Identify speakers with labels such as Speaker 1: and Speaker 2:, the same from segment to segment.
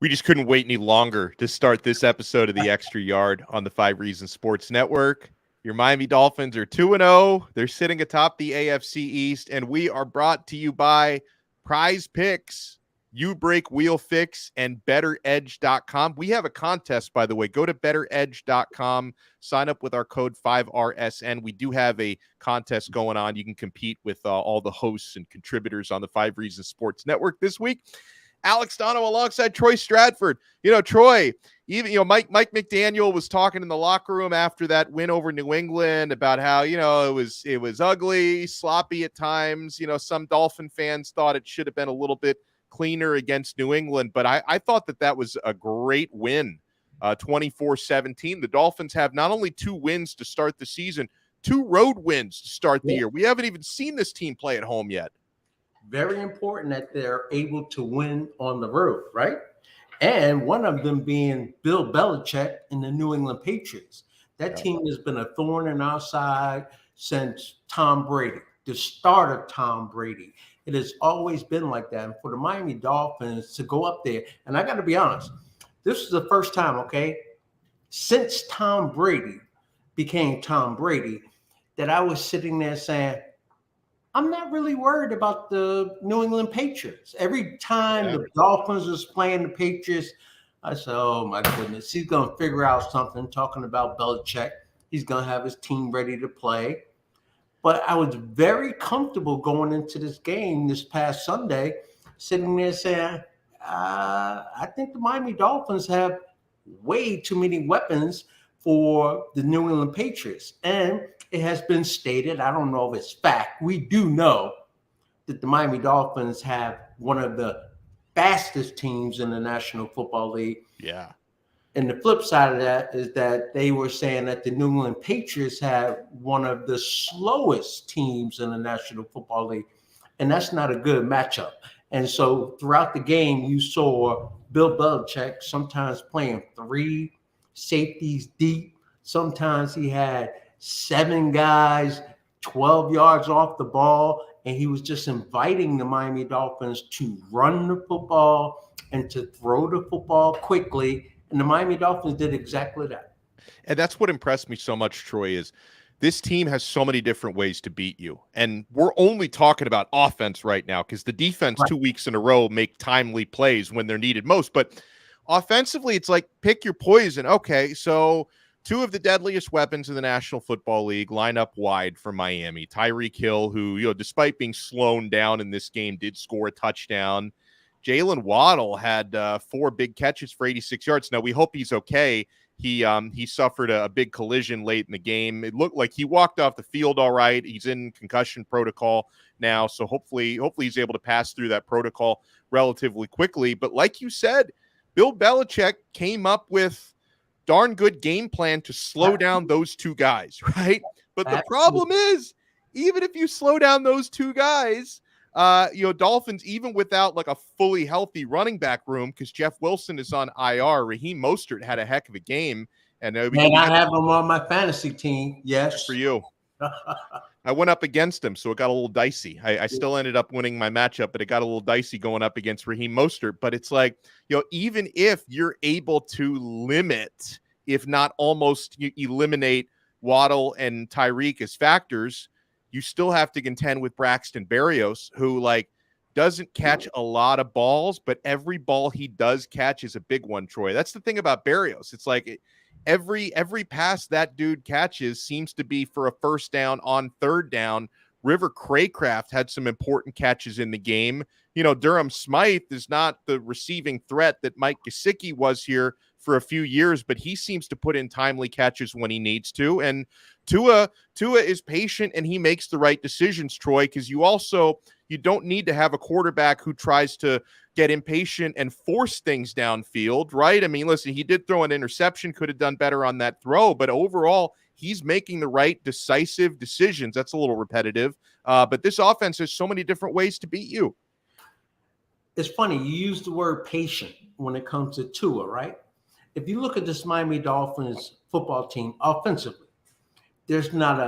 Speaker 1: We just couldn't wait any longer to start this episode of the Extra Yard on the 5 Reasons Sports Network. Your Miami Dolphins are 2-0. They're sitting atop the AFC East, and we are brought to you by Prize Picks, You Break Wheel Fix, and BetterEdge.com. We have a contest, by the way. Go to BetterEdge.com. Sign up with our code 5RSN. We do have a contest going on. You can compete with all the hosts and contributors on the 5 Reasons Sports Network this week. Alex Donno alongside Troy Stradford. Troy, even, Mike McDaniel was talking in the locker room after that win over New England about how, it was ugly, sloppy at times. Some Dolphin fans thought it should have been a little bit cleaner against New England, but I thought that was a great win, 24-17. The Dolphins have not only 2 wins to start the season, 2 road wins to start the year. We haven't even seen this team play at home yet.
Speaker 2: Very important that they're able to win on the road, right? And one of them being Bill Belichick and the New England Patriots. That team has been a thorn in our side since Tom Brady, the start of Tom Brady. It has always been like that. And for the Miami Dolphins to go up there, and I got to be honest, this is the first time, since Tom Brady became Tom Brady, that I was sitting there saying, I'm not really worried about the New England Patriots. Every time the Dolphins was playing the Patriots, I said, oh, my goodness, he's going to figure out something, talking about Belichick. He's going to have his team ready to play. But I was very comfortable going into this game this past Sunday, sitting there saying, I think the Miami Dolphins have way too many weapons for the New England Patriots. And it has been stated, I don't know if it's fact, we do know that the Miami Dolphins have one of the fastest teams in the National Football League.
Speaker 1: Yeah.
Speaker 2: And the flip side of that is that they were saying that the New England Patriots have one of the slowest teams in the National Football League. And that's not a good matchup. And so throughout the game, you saw Bill Belichick sometimes playing 3 safeties deep. Sometimes he had 7 guys, 12 yards off the ball, and he was just inviting the Miami Dolphins to run the football and to throw the football quickly, and the Miami Dolphins did exactly that.
Speaker 1: And that's what impressed me so much, Troy, is this team has so many different ways to beat you, and we're only talking about offense right now because the defense 2 weeks in a row make timely plays when they're needed most, but offensively, it's like pick your poison. Okay, so 2 of the deadliest weapons in the National Football League line up wide for Miami. Tyreek Hill, who, despite being slowed down in this game, did score a touchdown. Jalen Waddle had 4 big catches for 86 yards. Now, we hope he's okay. He suffered a big collision late in the game. It looked like he walked off the field all right. He's in concussion protocol now, so hopefully he's able to pass through that protocol relatively quickly. But like you said, Bill Belichick came up with darn good game plan to slow down those 2 guys, right? But the problem is, even if you slow down those 2 guys, Dolphins, even without like a fully healthy running back room, because Jeff Wilson is on IR, Raheem Mostert had a heck of a game. And I
Speaker 2: have him on my fantasy team. Yes.
Speaker 1: For you. I went up against him, so it got a little dicey. I still ended up winning my matchup, but it got a little dicey going up against Raheem Mostert. But it's like, even if you're able to limit, if not almost eliminate Waddle and Tyreek as factors, you still have to contend with Braxton Berrios, who doesn't catch a lot of balls, but every ball he does catch is a big one, Troy. That's the thing about Berrios. It's like every pass that dude catches seems to be for a first down on third down. River Craycraft had some important catches in the game. Durham Smythe is not the receiving threat that Mike Gesicki was here for a few years, but he seems to put in timely catches when he needs to. And Tua is patient and he makes the right decisions, Troy, because you don't need to have a quarterback who tries to get impatient and force things downfield, right? I mean, listen, he did throw an interception, could have done better on that throw, but overall, he's making the right decisive decisions. That's a little repetitive, but this offense has so many different ways to beat you.
Speaker 2: It's funny, you use the word patient when it comes to Tua, right? If you look at this Miami Dolphins football team offensively, there's not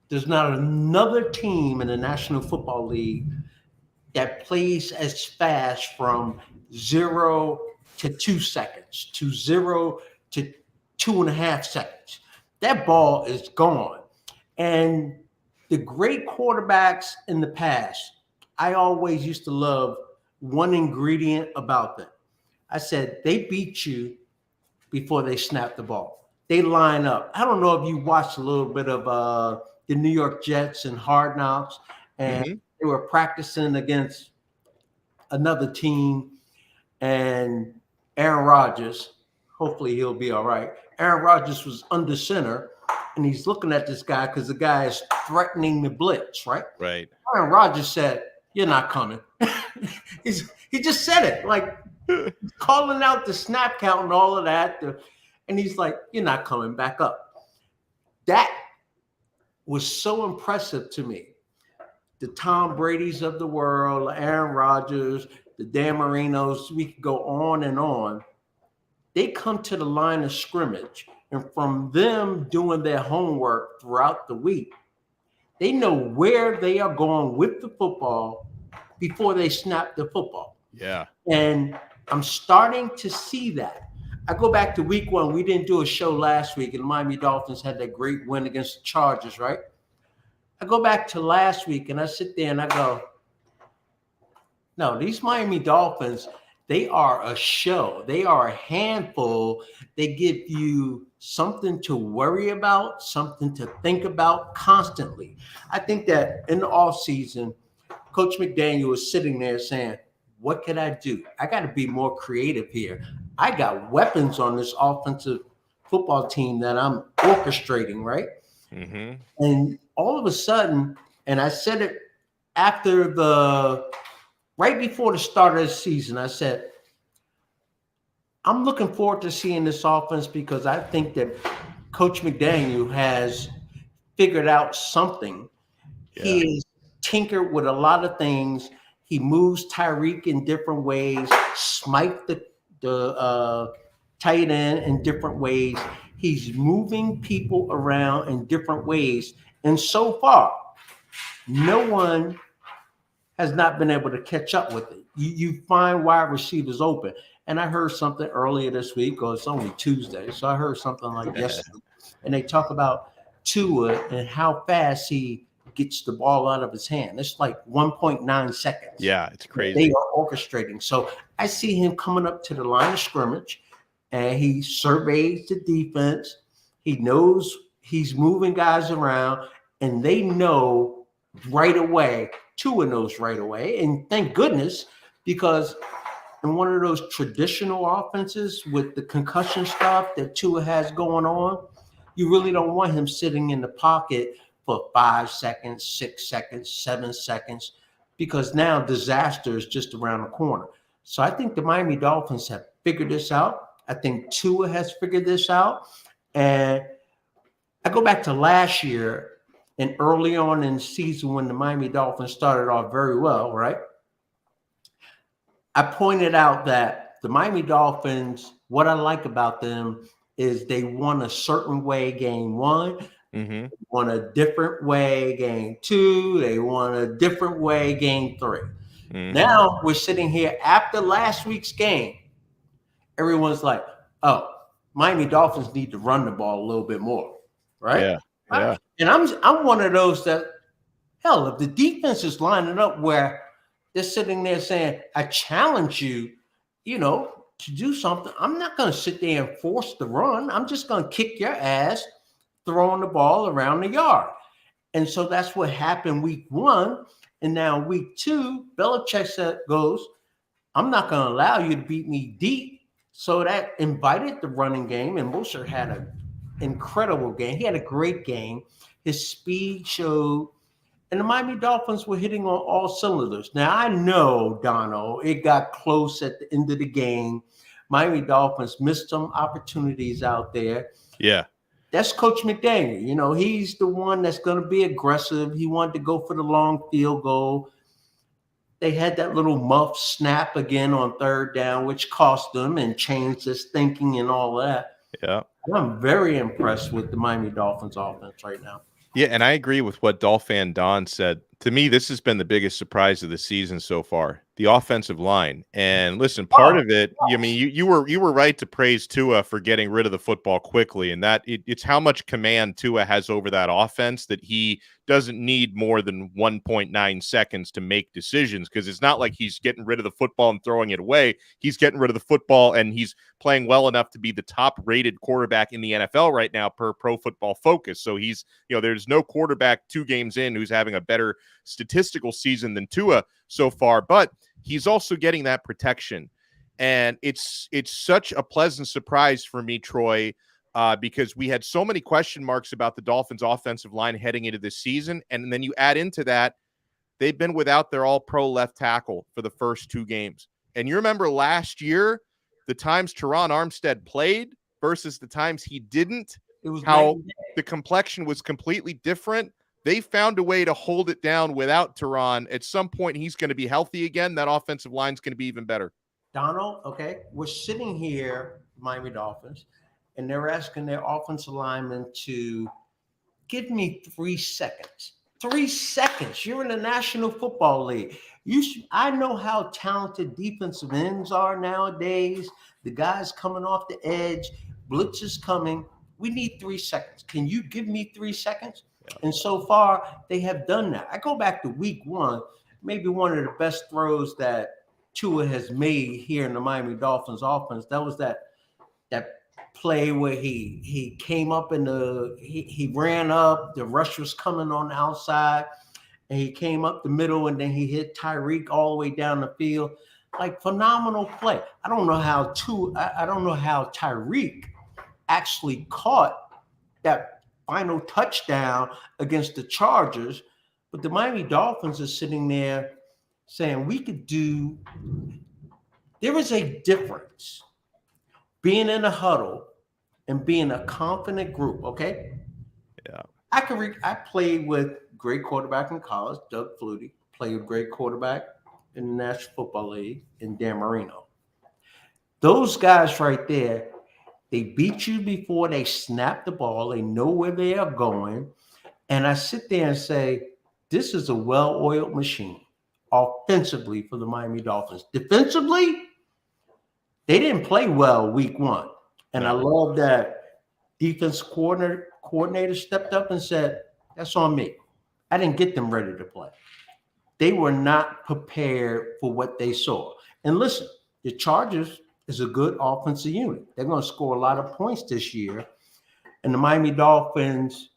Speaker 2: another team in the National Football League that plays as fast from 0 to 2 seconds, to 0 to 2.5 seconds. That ball is gone. And the great quarterbacks in the past, I always used to love one ingredient about them. I said, they beat you before they snap the ball. They line up. I don't know if you watched a little bit of the New York Jets and Hard Knocks, and they were practicing against another team, and Aaron Rodgers, hopefully he'll be all right. Aaron Rodgers was under center, and he's looking at this guy because the guy is threatening the blitz, right?
Speaker 1: Right.
Speaker 2: Aaron Rodgers said, "You're not coming." He just said it, like calling out the snap count and all of that. And he's like, "You're not coming back up." That was so impressive to me. The Tom Brady's of the world, Aaron Rodgers, the Dan Marinos, we could go on and on. They come to the line of scrimmage, and from them doing their homework throughout the week, they know where they are going with the football before they snap the football.
Speaker 1: Yeah.
Speaker 2: And I'm starting to see that. I go back to week 1. We didn't do a show last week, and the Miami Dolphins had that great win against the Chargers, right? I go back to last week, and I sit there and I go, no, these Miami Dolphins, they are a show. They are a handful. They give you something to worry about, something to think about constantly. I think that in the offseason, Coach McDaniel was sitting there saying, what can I do? I got to be more creative here. I got weapons on this offensive football team that I'm orchestrating, right? And all of a sudden, and I said it right before the start of the season, I said, I'm looking forward to seeing this offense because I think that Coach McDaniel has figured out something. Yeah. He has tinkered with a lot of things. He moves Tyreek in different ways, smite the tight end in different ways. He's moving people around in different ways. And so far, no one has not been able to catch up with it. You find wide receivers open. And I heard something earlier this week, or it's only Tuesday, so I heard something like yesterday. And they talk about Tua and how fast he gets the ball out of his hand. It's like 1.9 seconds.
Speaker 1: Yeah, it's crazy.
Speaker 2: They are orchestrating. So I see him coming up to the line of scrimmage, and he surveys the defense. He knows he's moving guys around, and they know right away. Tua knows right away. And thank goodness, because in one of those traditional offenses with the concussion stuff that Tua has going on, you really don't want him sitting in the pocket for 5 seconds, 6 seconds, 7 seconds, because now disaster is just around the corner. So I think the Miami Dolphins have figured this out. I think Tua has figured this out. And I go back to last year and early on in the season when the Miami Dolphins started off very well, right? I pointed out that the Miami Dolphins, what I like about them is they won a certain way game 1, won a different way game 2, they won a different way game 3. Now we're sitting here after last week's game. Everyone's like, oh, Miami Dolphins need to run the ball a little bit more, right?
Speaker 1: Yeah. Yeah.
Speaker 2: And I'm one of those that, hell, if the defense is lining up where they're sitting there saying, I challenge you, to do something, I'm not going to sit there and force the run. I'm just going to kick your ass throwing the ball around the yard. And so that's what happened week 1. And now week 2, Belichick goes, I'm not going to allow you to beat me deep. So that invited the running game, and Mostert had an incredible game. He had a great game. His speed showed. And the Miami Dolphins were hitting on all cylinders. Now, I know, Donno, it got close at the end of the game. Miami Dolphins missed some opportunities out there.
Speaker 1: Yeah.
Speaker 2: That's Coach McDaniel. He's the one that's going to be aggressive. He wanted to go for the long field goal. They had that little muff snap again on 3rd down, which cost them and changed his thinking and all that.
Speaker 1: Yeah.
Speaker 2: I'm very impressed with the Miami Dolphins offense right now.
Speaker 1: Yeah, and I agree with what Dolphin Don said To me, this has been the biggest surprise of the season so far, the offensive line. And listen, part of it, I mean, you were right to praise Tua for getting rid of the football quickly, and that it's how much command Tua has over that offense that he doesn't need more than 1.9 seconds to make decisions, because it's not like he's getting rid of the football and throwing it away. He's getting rid of the football, and he's playing well enough to be the top-rated quarterback in the NFL right now per Pro Football Focus. So he's, there's no quarterback 2 games in who's having a better statistical season than Tua so far, but he's also getting that protection. And it's such a pleasant surprise for me, Troy, because we had so many question marks about the Dolphins offensive line heading into this season. And then you add into that, they've been without their all-pro left tackle for the first 2 games. And you remember last year, the times Terron Armstead played versus the times he didn't,
Speaker 2: It was
Speaker 1: how the complexion was completely different. They found a way to hold it down without Terron. At some point, he's going to be healthy again. That offensive line is going to be even better.
Speaker 2: Donald, okay, we're sitting here, Miami Dolphins, and they're asking their offensive linemen to give me 3 seconds. 3 seconds. You're in the National Football League. I know how talented defensive ends are nowadays. The guys coming off the edge, blitz is coming. We need 3 seconds. Can you give me 3 seconds? Yeah. And so far, they have done that. I go back to week 1, maybe one of the best throws that Tua has made here in the Miami Dolphins offense. That was that play where he came up he ran up, the rush was coming on the outside, and he came up the middle, and then he hit Tyreek all the way down the field. Like, phenomenal play. I don't know how Tyreek actually caught that final touchdown against the Chargers, but the Miami Dolphins are sitting there saying there is a difference being in a huddle and being a confident group, okay?
Speaker 1: Yeah.
Speaker 2: I played with great quarterback in college, Doug Flutie, played with great quarterback in the National Football League in Dan Marino. Those guys right there, they beat you before they snap the ball. They know where they are going. And I sit there and say, this is a well-oiled machine offensively for the Miami Dolphins. Defensively, they didn't play well week 1. And I love that defense coordinator stepped up and said, that's on me. I didn't get them ready to play. They were not prepared for what they saw. And listen, the Chargers is a good offensive unit. They're going to score a lot of points this year. And the Miami Dolphins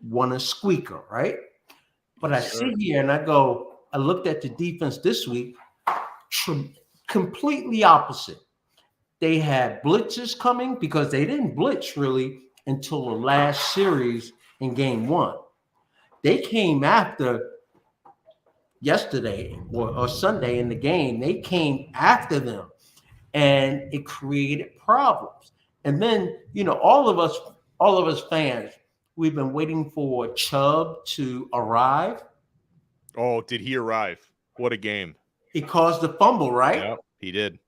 Speaker 2: won a squeaker, right? But I sit here and I looked at the defense this week, completely opposite. They had blitzes coming because they didn't blitz really until the last series in game 1. They came after yesterday or Sunday in the game. They came after them, and it created problems. And then, all of us fans, we've been waiting for Chubb to arrive.
Speaker 1: Oh, did he arrive? What a game.
Speaker 2: He caused the fumble, right?
Speaker 1: Yeah, he did.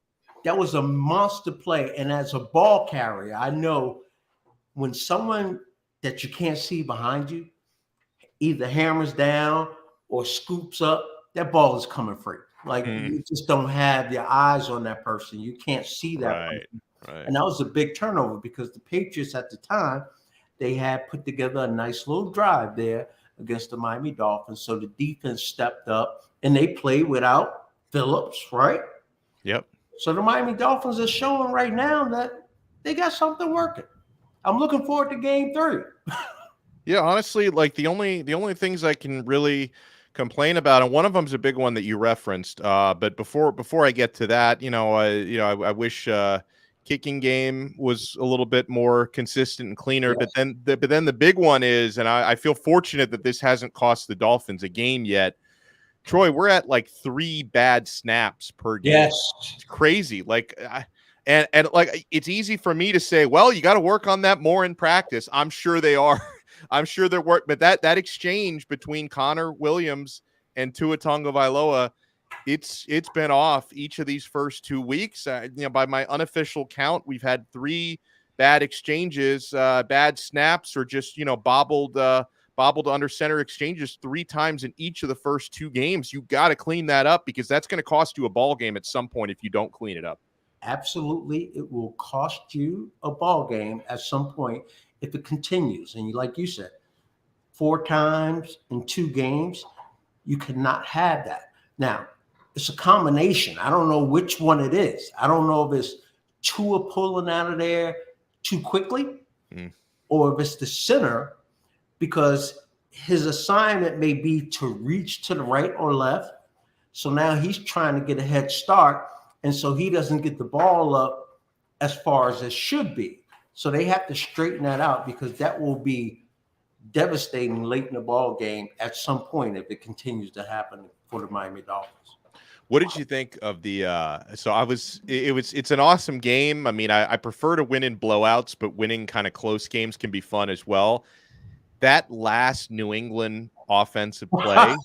Speaker 2: That was a monster play. And as a ball carrier, I know when someone that you can't see behind you either hammers down or scoops up, that ball is coming free. Like, you just don't have your eyes on that person. You can't see that.
Speaker 1: Right.
Speaker 2: And that was a big turnover because the Patriots at the time, they had put together a nice little drive there against the Miami Dolphins. So the defense stepped up, and they played without Phillips, right?
Speaker 1: Yep.
Speaker 2: So the Miami Dolphins are showing right now that they got something working. I'm looking forward to game 3.
Speaker 1: Yeah, honestly, like the only things I can really complain about, and one of them's a big one that you referenced. But before I get to that, I wish kicking game was a little bit more consistent and cleaner. Yes. But then the big one is, and I feel fortunate that this hasn't cost the Dolphins a game yet. Troy, we're at like 3 bad snaps per game.
Speaker 2: Yes,
Speaker 1: it's crazy. Like, and like it's easy for me to say, well, you got to work on that more in practice. I'm sure they are. I'm sure they're work, but that exchange between Connor Williams and Tua Tagovailoa, it's been off each of these first 2 weeks. By my unofficial count, we've had 3 bad exchanges, bad snaps, or just bobbled bobble to under center exchanges 3 times in each of the first 2 games. You got to clean that up because that's going to cost you a ball game at some point if you don't clean it up.
Speaker 2: Absolutely, it will cost you a ball game at some point if it continues. And like you said, 4 times in 2 games, you cannot have that. Now, it's a combination. I don't know which one it is. I don't know if it's Tua pulling out of there too quickly or if it's the center, because his assignment may be to reach to the right or left. So now he's trying to get a head start. And so he doesn't get the ball up as far as it should be. So they have to straighten that out because that will be devastating late in the ball game at some point if it continues to happen for the Miami Dolphins.
Speaker 1: What did you think of the it's an awesome game. I mean, I prefer to win in blowouts, but winning kind of close games can be fun as well. That last New England offensive play,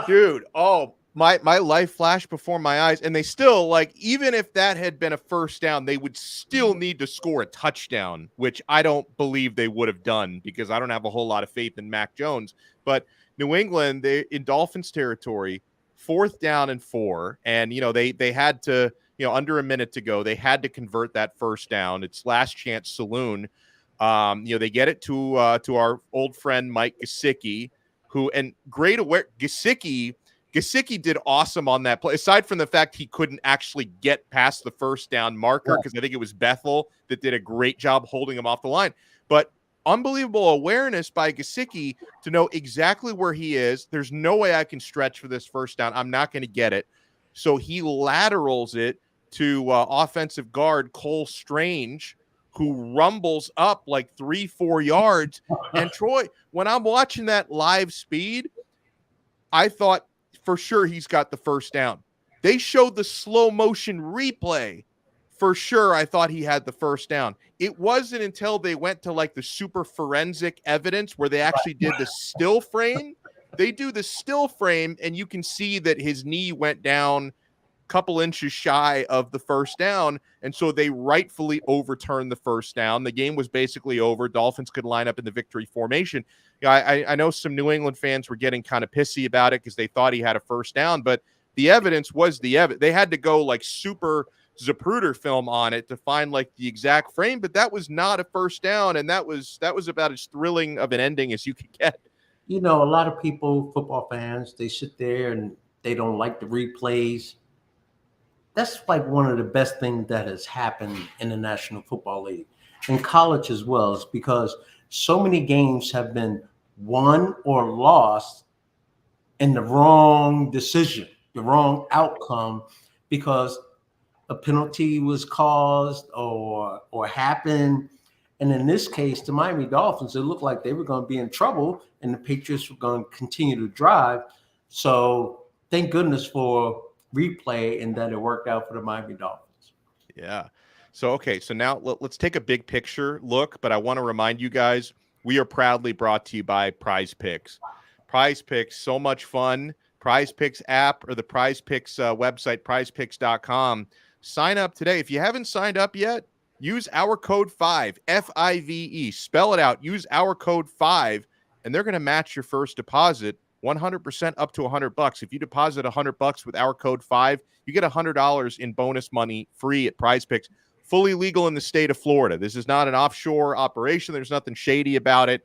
Speaker 1: dude, my life flashed before my eyes, and they still, like, even if that had been a first down, they would still need to score a touchdown, which I don't believe they would have done because I don't have a whole lot of faith in Mac Jones. But New England, they in Dolphins territory, 4th down and 4, and they had to, under a minute to go, they had to convert that first down. It's last chance saloon. They get it to our old friend Mike Gesicki, who, and great aware Gesicki did awesome on that play, aside from the fact he couldn't actually get past the first down marker because I think it was Bethel that did a great job holding him off the line. But unbelievable awareness by Gesicki to know exactly where he is. There's no way I can stretch for this first down. I'm not going to get it. So he laterals it to offensive guard Cole Strange, who rumbles up like 3-4 yards. And Troy, when I'm watching that live speed, I thought for sure he's got the first down. They showed the slow motion replay. For sure, I thought he had the first down. It wasn't until they went to like the super forensic evidence where they actually did the still frame. They do the still frame, and you can see that his knee went down a couple inches shy of the first down, and so they rightfully overturned the first down. The game was basically over. Dolphins could line up in the victory formation. I know some New England fans were getting kind of pissy about it because they thought he had a first down, but the evidence was the evidence. They had to go like super Zapruder film on it to find like the exact frame, but that was not a first down, and that was about as thrilling of an ending as you could get.
Speaker 2: A lot of people, football fans, they sit there and they don't like the replays. That's like one of the best things that has happened in the National Football League, in college as well, is because so many games have been won or lost in the wrong decision, the wrong outcome, because a penalty was caused or happened. And in this case, the Miami Dolphins, it looked like they were going to be in trouble and the Patriots were going to continue to drive. So thank goodness for replay and that it worked out for the Miami Dolphins.
Speaker 1: Yeah. So now let's take a big picture look, but I want to remind you guys, we are proudly brought to you by Prize Picks. Prize Picks, so much fun. Prize Picks app or the Prize Picks website, prizepicks.com. Sign up today. If you haven't signed up yet, use our code 5, F-I-V-E. Spell it out. Use our code 5, and they're going to match your first deposit 100% up to $100. If you deposit $100 with our code 5, you get $100 in bonus money free at Prize Picks. Fully legal in the state of Florida. This is not an offshore operation. There's nothing shady about it.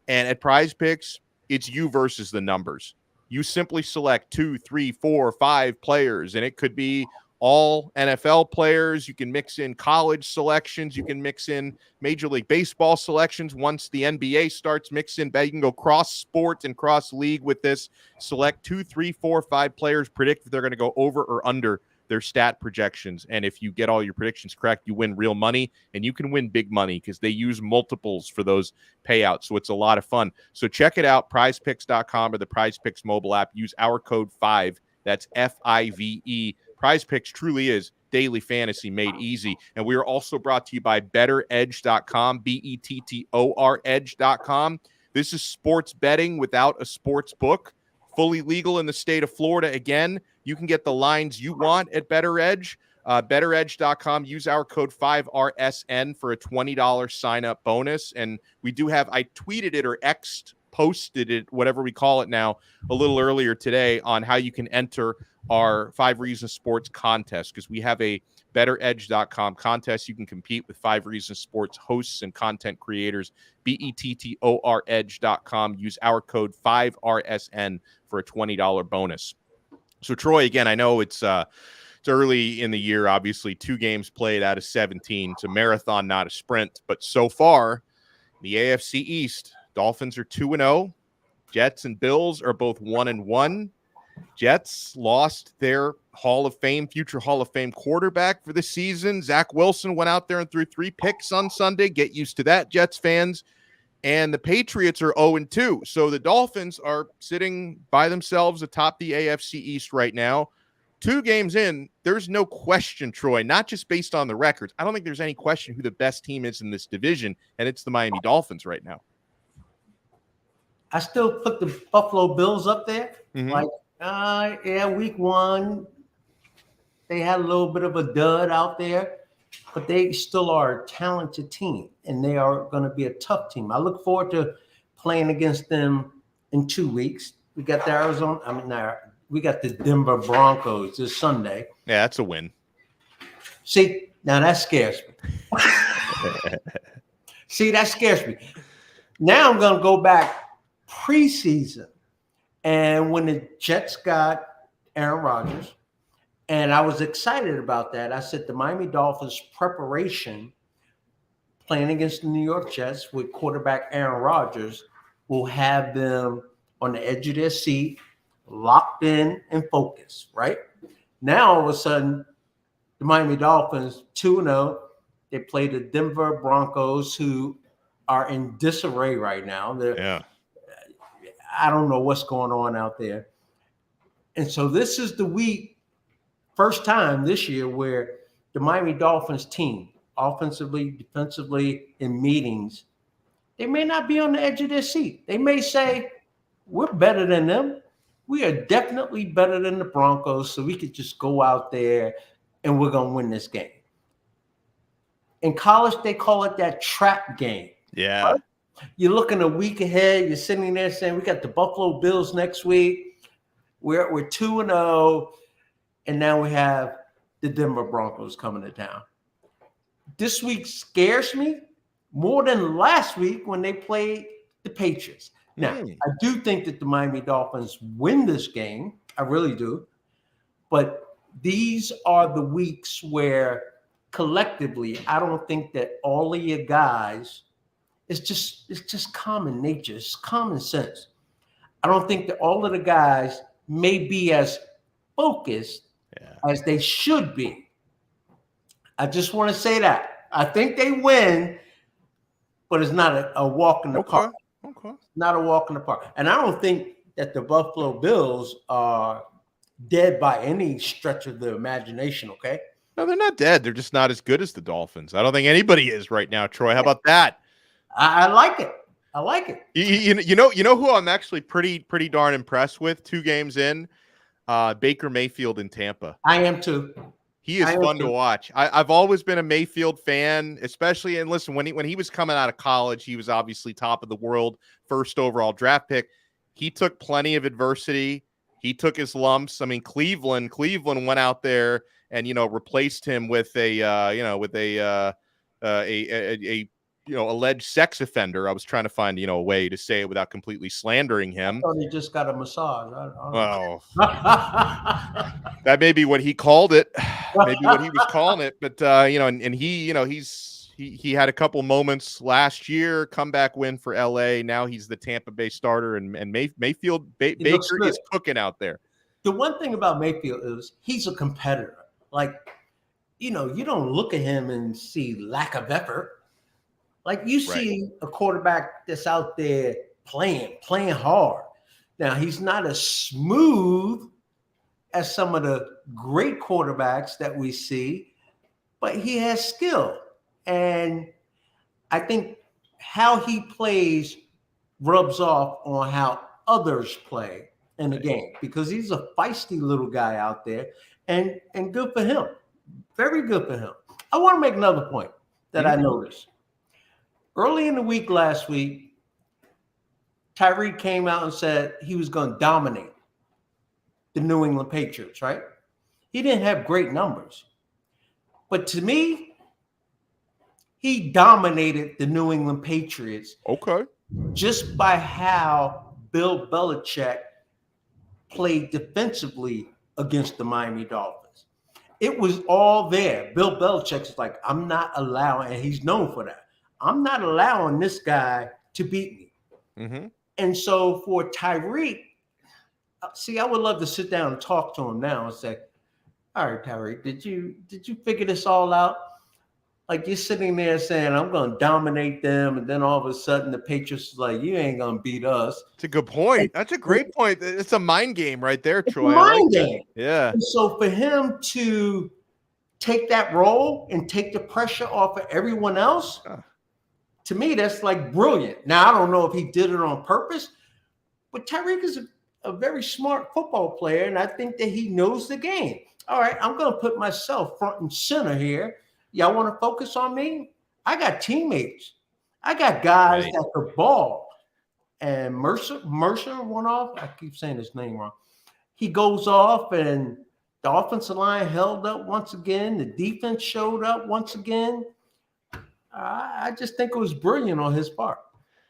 Speaker 1: And at Prize Picks, it's you versus the numbers. You simply select 2, 3, 4, 5 players, and it could be all NFL players. You can mix in college selections. You can mix in Major League Baseball selections. Once the NBA starts, mix in, you can go cross sport and cross league with this. Select 2, 3, 4, 5 players. Predict if they're going to go over or under their stat projections. And if you get all your predictions correct, you win real money, and you can win big money because they use multiples for those payouts. So it's a lot of fun. So check it out, prizepicks.com or the Prize Picks mobile app. Use our code 5. That's F-I-V-E. Prize Picks truly is daily fantasy made easy. And we are also brought to you by bettoredge.com, B-E-T-T-O-R edge.com. This is sports betting without a sports book. Fully legal in the state of Florida. Again, you can get the lines you want at Better Edge. BetterEdge.com. Use our code 5RSN for a $20 sign-up bonus. And we do have, I tweeted it or X'd posted it, whatever we call it now, a little earlier today on how you can enter our 5 Reasons Sports contest, because we have a betteredge.com contest. You can compete with 5 Reasons Sports hosts and content creators. BETTOR edge.com. Use our code 5RSN for a $20 bonus. So Troy, again, I know it's early in the year, obviously 2 games played out of 17. It's a marathon, not a sprint. But so far, the AFC East, Dolphins are 2-0. Jets and Bills are both 1-1. Jets lost their future Hall of Fame quarterback for the season. Zach Wilson went out there and threw 3 picks on Sunday. Get used to that, Jets fans. And the Patriots are 0-2. So the Dolphins are sitting by themselves atop the AFC East right now. 2 games in, there's no question, Troy, not just based on the records. I don't think there's any question who the best team is in this division, and it's the Miami Dolphins right now.
Speaker 2: I still put the Buffalo Bills up there.
Speaker 1: Mm-hmm.
Speaker 2: Week 1, they had a little bit of a dud out there, but they still are a talented team, and they are going to be a tough team. I look forward to playing against them in 2 weeks. We got we got the Denver Broncos this Sunday.
Speaker 1: Yeah, that's a win.
Speaker 2: See, now that scares me. That scares me. Now I'm going to go back preseason. And when the Jets got Aaron Rodgers, and I was excited about that, I said the Miami Dolphins preparation playing against the New York Jets with quarterback Aaron Rodgers will have them on the edge of their seat, locked in and focused, right? Now, all of a sudden, the Miami Dolphins 2-0. They play the Denver Broncos, who are in disarray right now. I don't know what's going on out there. And so this is the week, first time this year, where the Miami Dolphins team, offensively, defensively, in meetings, they may not be on the edge of their seat. They may say, we're better than them. We are definitely better than the Broncos, so we could just go out there and we're going to win this game. In college, they call it that trap game.
Speaker 1: Yeah.
Speaker 2: Right? You're looking a week ahead. You're sitting there saying, we got the Buffalo Bills next week. We're 2-0, and now we have the Denver Broncos coming to town. This week scares me more than last week when they played the Patriots. Now, I do think that the Miami Dolphins win this game. I really do. But these are the weeks where collectively, I don't think that all of your guys, it's just common nature. It's common sense. I don't think that all of the guys may be as focused as they should be. I just want to say that. I think they win, but it's not a walk in the park.
Speaker 1: Okay.
Speaker 2: Not a walk in the park. And I don't think that the Buffalo Bills are dead by any stretch of the imagination, okay?
Speaker 1: No, they're not dead. They're just not as good as the Dolphins. I don't think anybody is right now, Troy. How about that?
Speaker 2: I like it. I like it.
Speaker 1: You know who I'm actually pretty darn impressed with 2 games in? Baker Mayfield in Tampa.
Speaker 2: I am too.
Speaker 1: He is fun to watch. I've always been a Mayfield fan, especially, and listen, when he was coming out of college, he was obviously top of the world, first overall draft pick. He took plenty of adversity. He took his lumps. I mean, Cleveland went out there and replaced him with a alleged sex offender. I was trying to find a way to say it without completely slandering him.
Speaker 2: I thought he just got a massage.
Speaker 1: Well, that may be what he called it. Maybe what he was calling it. But and he had a couple moments last year, comeback win for LA. Now he's the Tampa Bay starter, and Mayfield Baker is cooking out there.
Speaker 2: The one thing about Mayfield is he's a competitor. Like, you don't look at him and see lack of effort. Like you see a quarterback that's out there playing hard. Now, he's not as smooth as some of the great quarterbacks that we see, but he has skill. And I think how he plays rubs off on how others play in the game, because he's a feisty little guy out there, and good for him. Very good for him. I want to make another point that I noticed. Early in the week last week, Tyreek came out and said he was going to dominate the New England Patriots, right? He didn't have great numbers. But to me, he dominated the New England Patriots.
Speaker 1: Okay.
Speaker 2: Just by how Bill Belichick played defensively against the Miami Dolphins. It was all there. Bill Belichick's like, I'm not allowing, and he's known for that. I'm not allowing this guy to beat me.
Speaker 1: Mm-hmm.
Speaker 2: And so for Tyreek, see, I would love to sit down and talk to him now and say, all right, Tyreek, did you figure this all out? Like, you're sitting there saying, I'm going to dominate them. And then all of a sudden the Patriots is like, you ain't going to beat us.
Speaker 1: It's a good point. That's a great point. It's a mind game right there, Troy.
Speaker 2: It's a mind game.
Speaker 1: Yeah.
Speaker 2: And so for him to take that role and take the pressure off of everyone else, to me, that's like brilliant. Now, I don't know if he did it on purpose, but Tyreek is a very smart football player. And I think that he knows the game. All right, I'm going to put myself front and center here. Y'all want to focus on me? I got teammates. I got guys that could ball. And Mercer went off. I keep saying his name wrong. He goes off, and the offensive line held up once again. The defense showed up once again. I just think it was brilliant on his part.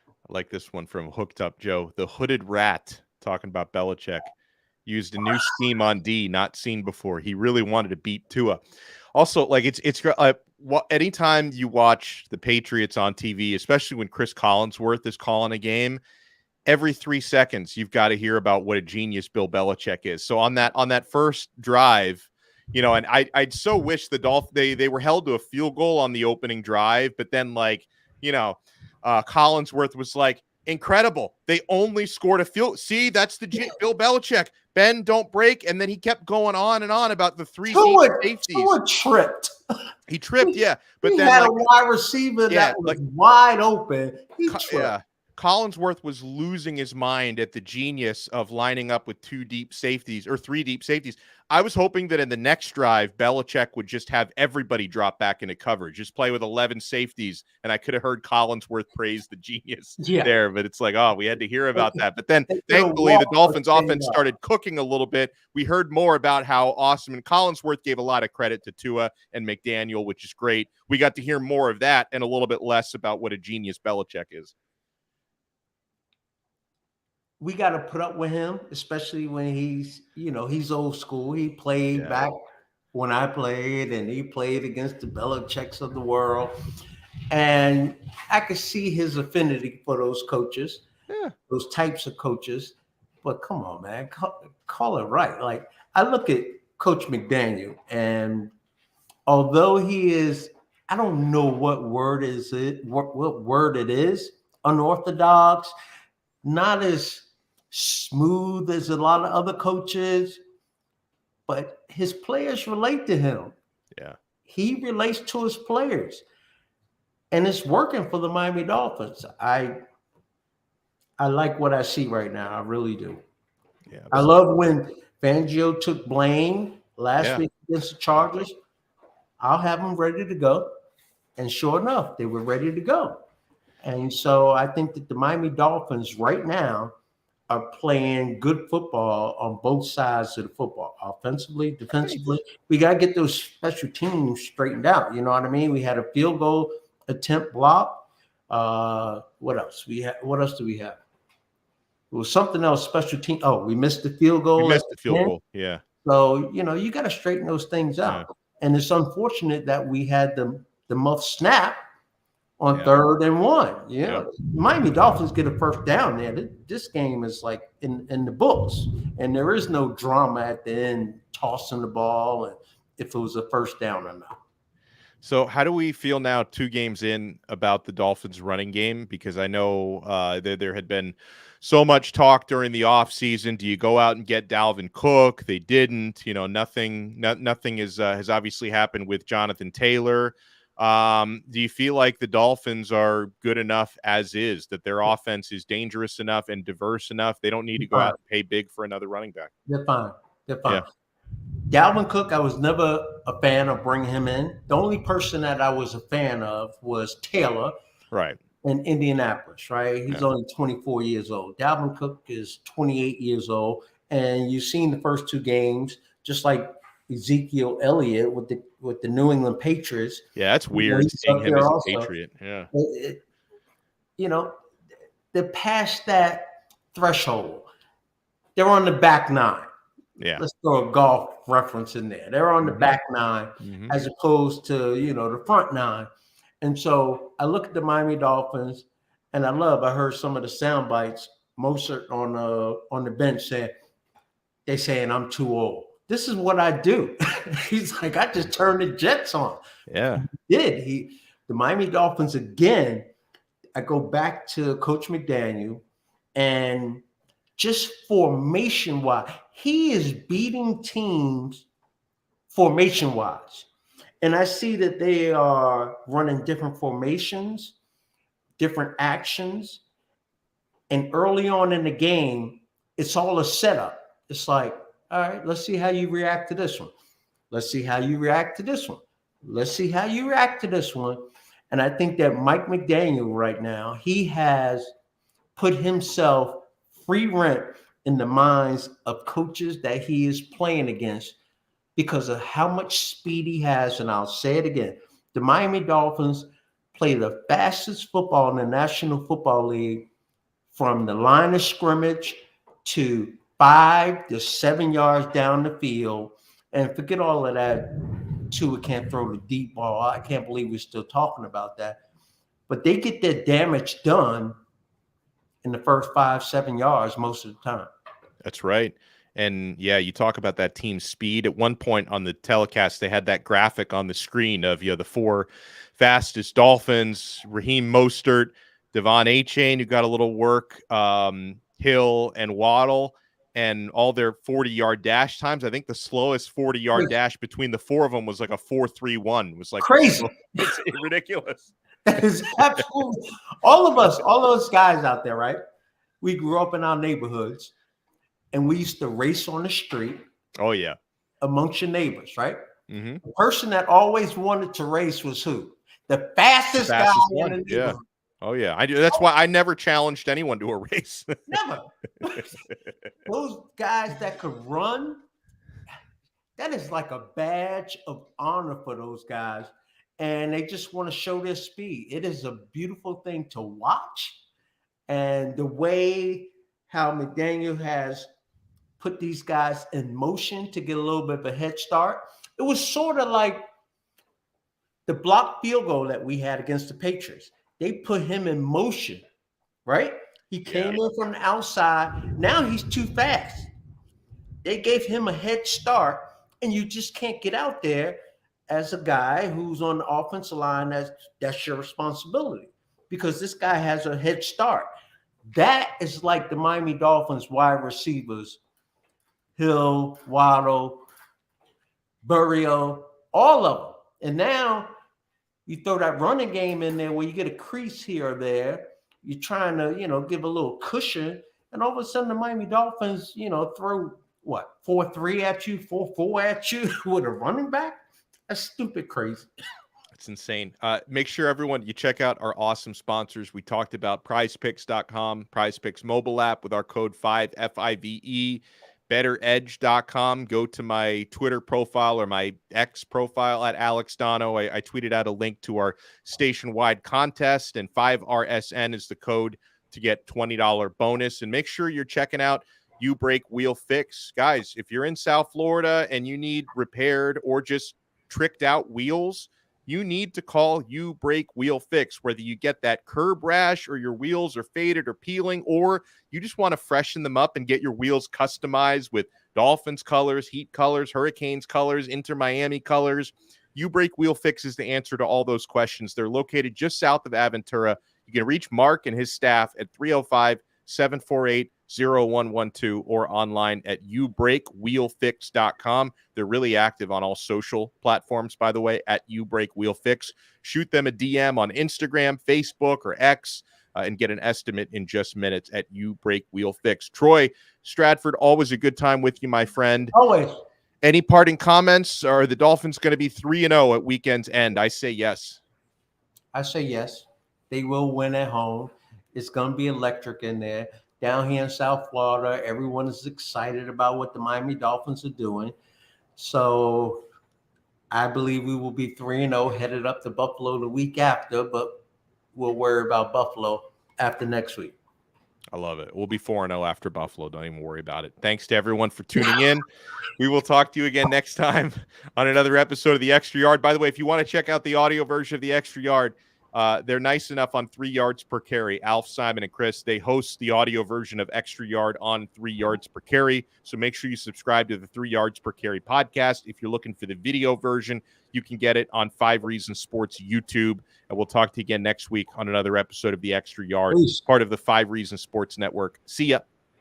Speaker 1: I like this one from Hooked Up Joe. The hooded rat talking about Belichick. Used a new scheme on D, not seen before. He really wanted to beat Tua. Also, like it's anytime you watch the Patriots on TV, especially when Chris Collinsworth is calling a game, every 3 seconds you've got to hear about what a genius Bill Belichick is. So on that first drive, you know, and I'd so wish the Dolphins they were held to a field goal on the opening drive, but then Collinsworth was like, incredible. They only scored a field. See, that's the Bill Belichick. Ben, don't break. And then he kept going on and on about the three safeties.
Speaker 2: Tua tripped.
Speaker 1: He tripped, yeah. But
Speaker 2: he
Speaker 1: then
Speaker 2: had a wide receiver that was wide open. He tripped.
Speaker 1: Yeah. Collinsworth was losing his mind at the genius of lining up with 3 deep safeties. I was hoping that in the next drive, Belichick would just have everybody drop back into coverage, just play with 11 safeties, and I could have heard Collinsworth praise the genius there. But it's like, we had to hear about that. But then, thankfully, the Dolphins' offense started cooking a little bit. We heard more about how awesome, and Collinsworth gave a lot of credit to Tua and McDaniel, which is great. We got to hear more of that and a little bit less about what a genius Belichick is.
Speaker 2: We got to put up with him, especially when he's old school. He played back when I played, and he played against the Belichicks of the world. And I could see his affinity for those coaches, those types of coaches. But come on, man, call it right. Like, I look at Coach McDaniel, and although he is, I don't know what word it is, unorthodox, not as smooth as a lot of other coaches, but his players relate to him.
Speaker 1: Yeah.
Speaker 2: He relates to his players, and it's working for the Miami Dolphins. I like what I see right now. I really do. Yeah. I love when Fangio took blame last week against the Chargers. I'll have them ready to go. And sure enough, they were ready to go. And so I think that the Miami Dolphins right now are playing good football on both sides of the football, offensively, defensively. We got to get those special teams straightened out. You know what I mean? We had a field goal attempt block. What else? What else do we have? It was something else, special team. Oh, we missed the field goal.
Speaker 1: We missed the field goal, yeah.
Speaker 2: So, you got to straighten those things out. Yeah. And it's unfortunate that we had the muff snap on 3rd and 1. Miami Dolphins get a first down there. This game is like in the books, and there is no drama at the end tossing the ball and if it was a first down or not.
Speaker 1: So how do we feel now 2 games in about the Dolphins running game? Because I know there had been so much talk during the offseason. Do you go out and get Dalvin Cook? They didn't. Nothing has obviously happened with Jonathan Taylor. Do you feel like the Dolphins are good enough as is, that their offense is dangerous enough and diverse enough? They don't need to go out and pay big for another running back.
Speaker 2: They're fine. Yeah. Dalvin Cook, I was never a fan of bringing him in. The only person that I was a fan of was Taylor.
Speaker 1: Right.
Speaker 2: in Indianapolis, right? He's only 24 years old. Dalvin Cook is 28 years old. And you've seen the first two games, just like Ezekiel Elliott with the New England Patriots.
Speaker 1: Yeah, that's weird seeing him as a Patriot. Yeah.
Speaker 2: They're past that threshold. They're on the back nine.
Speaker 1: Yeah.
Speaker 2: Let's throw a golf reference in there. They're on the back nine as opposed to, the front nine. And so I look at the Miami Dolphins, and I heard some of the sound bites. Mostert on the bench saying I'm too old. This is what I do. He's like, I just turned the Jets on.
Speaker 1: Yeah.
Speaker 2: The Miami Dolphins again. I go back to Coach McDaniel, and just formation-wise, he is beating teams formation-wise. And I see that they are running different formations, different actions. And early on in the game, it's all a setup. It's like, all right, let's see how you react to this one. Let's see how you react to this one. Let's see how you react to this one. And I think that Mike McDaniel right now, he has put himself free rent in the minds of coaches that he is playing against because of how much speed he has. And I'll say it again. The Miami Dolphins play the fastest football in the National Football League from the line of scrimmage to 5 to 7 yards down the field. And forget all of that. Tua can't throw the deep ball. I can't believe we're still talking about that. But they get their damage done in the first 5-7 yards most of the time.
Speaker 1: That's right. And yeah, you talk about that team speed. At one point on the telecast, they had that graphic on the screen of the 4 fastest Dolphins: Raheem Mostert, Devon Achane, who got a little work, Hill and Waddle, and all their 40-yard dash times. I think the slowest 40-yard dash between the 4 of them was like a 4.31. It was like
Speaker 2: crazy.
Speaker 1: It's ridiculous.
Speaker 2: That is absolutely all of those guys out there, right? We grew up in our neighborhoods, and we used to race on the street.
Speaker 1: Oh, yeah.
Speaker 2: Amongst your neighbors, right?
Speaker 1: Mm-hmm.
Speaker 2: The person that always wanted to race was who? The fastest guy
Speaker 1: one.
Speaker 2: in the neighborhood.
Speaker 1: Yeah. Oh, yeah. I do. That's why I never challenged anyone to a race.
Speaker 2: Never. Those guys that could run, that is like a badge of honor for those guys. And they just want to show their speed. It is a beautiful thing to watch. And the way how McDaniel has put these guys in motion to get a little bit of a head start, it was sort of like the blocked field goal that we had against the Patriots. They put him in motion, right? He came in from the outside. Now he's too fast. They gave him a head start, and you just can't get out there as a guy who's on the offensive line. That's your responsibility because this guy has a head start. That is like the Miami Dolphins wide receivers, Hill, Waddle, Burrio, all of them. And now you throw that running game in there where you get a crease here or there. You're trying to, give a little cushion. And all of a sudden the Miami Dolphins, throw what, 4-3 at you, 4-4 at you with a running back? That's stupid crazy.
Speaker 1: It's insane. Make sure everyone, you check out our awesome sponsors. We talked about prizepicks.com, PrizePicks mobile app with our code 5, FIVE, betteredge.com. Go to my Twitter profile or my X profile at Alex Donno. I tweeted out a link to our station-wide contest, and 5RSN is the code to get $20 bonus. And make sure you're checking out You Break Wheel Fix. Guys, if you're in South Florida and you need repaired or just tricked out wheels, you need to call You Break Wheel Fix, whether you get that curb rash or your wheels are faded or peeling, or you just want to freshen them up and get your wheels customized with Dolphins colors, Heat colors, Hurricanes colors, Inter Miami colors. You Break Wheel Fix is the answer to all those questions. They're located just south of Aventura. You can reach Mark and his staff at 305-748-0112 or online at youbreakwheelfix.com. They're really active on all social platforms, by the way, at youbreakwheelfix. Shoot them a DM on Instagram, Facebook, or X, and get an estimate in just minutes at You Break Wheel Fix. Troy Stradford, always a good time with you, my friend.
Speaker 2: Always.
Speaker 1: Any parting comments? Are the Dolphins going to be 3-0 at weekend's end? I say yes.
Speaker 2: I say yes. They will win at home. It's going to be electric in there. Down here in South Florida, everyone is excited about what the Miami Dolphins are doing. So I believe we will be 3-0, headed up to Buffalo the week after, but we'll worry about Buffalo after next week.
Speaker 1: I love it. We'll be 4-0 after Buffalo. Don't even worry about it. Thanks to everyone for tuning in. We will talk to you again next time on another episode of The Extra Yard. By the way, if you want to check out the audio version of The Extra Yard, they're nice enough on 3 yards per carry. Alf, Simon, and Chris, they host the audio version of Extra Yard on 3 yards per carry. So make sure you subscribe to the 3 yards per carry podcast. If you're looking for the video version, you can get it on 5 Reasons Sports YouTube. And we'll talk to you again next week on another episode of The Extra Yard, part of the 5 Reasons Sports Network. See ya.